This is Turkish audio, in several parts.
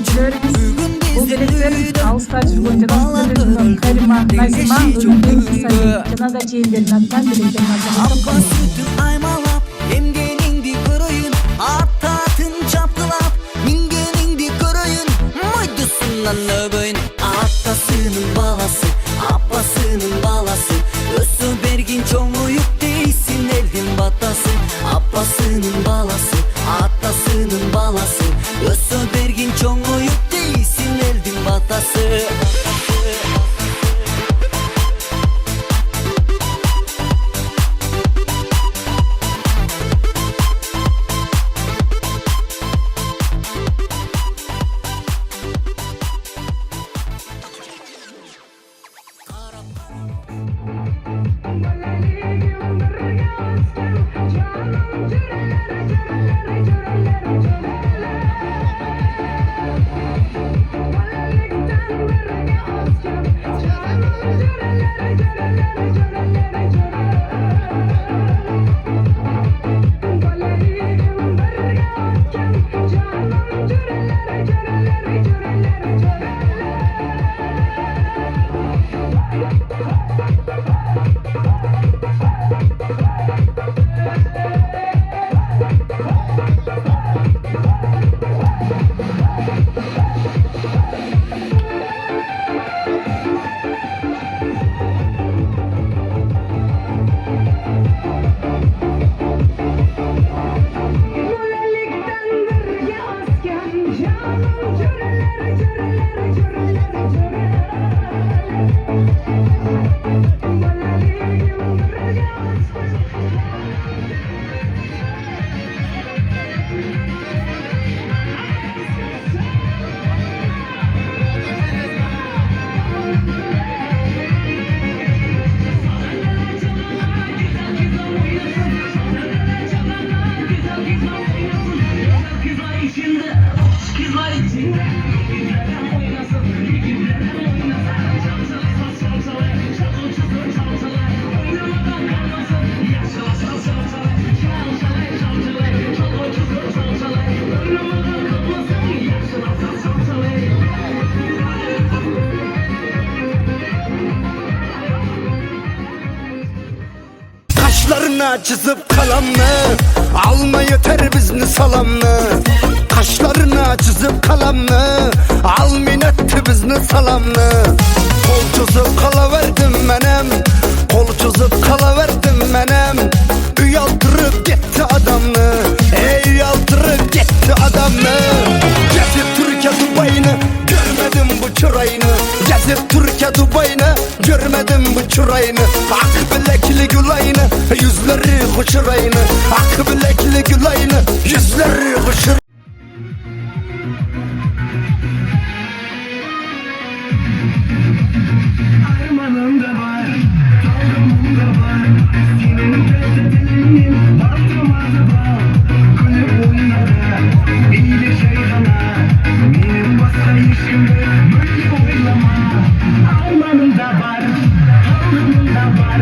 Öğrencilerimiz bu belekler Ağustos boyunca da Karima, Nazima, Ölümden Sayı, Canada Çeyinlerin adından beleklerin adından. Abba sütün aymalap, emgenin di kırayın, attatın çapkılap, mingenin di kırayın, maydusundan nöböyn. Attasının balası, abbasının balası, Özsü bergin çoğuyup değilsin eldin batası. Abbasının balası, attasının balası, Özsü bergin çoğuyup değilsin eldin batası. Kaşlarına çizip kalanını alma yeter bizni salamını. Kaşlarına çizip kalanını al minnetti bizni salamını. Kol çizip kalaverdim menem, kol çizip kalaverdim menem. Uyaldırıp gitti adamını, ey yaldırıp gitti adamını. Gezip Türkiye Dubai'ni görmedim bu çırayını. Gezip Türkiye Dubai'ni görmedim bu çırayını. Ak bilekli gülayını, yüzleri kuşurayını. Ak bilekli gülayını, yüzleri kuşur. Armanım da var, dalgamım da var. Senin gözlerin batırmaz da kulüp oynadı. İyice şeytana, benim başka işim böyle oynama. Armanım da var, dalgamım da var.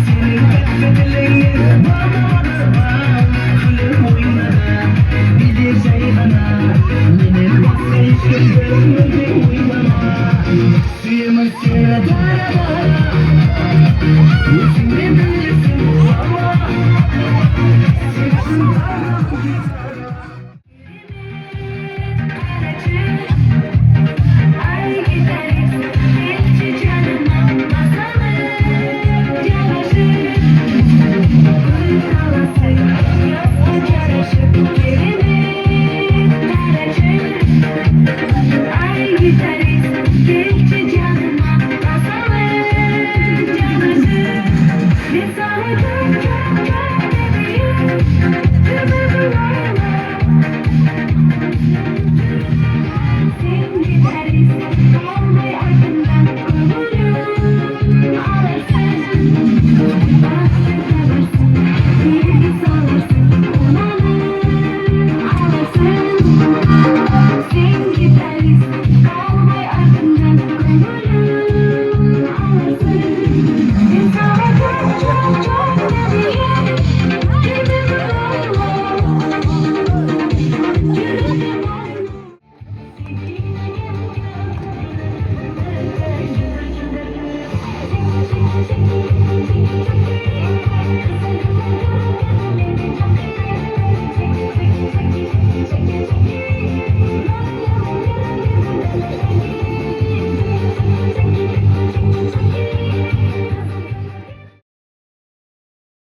Senin gözlerin batırmaz da kulüp oynadı. İyice şeytana, benim başka işim böyle.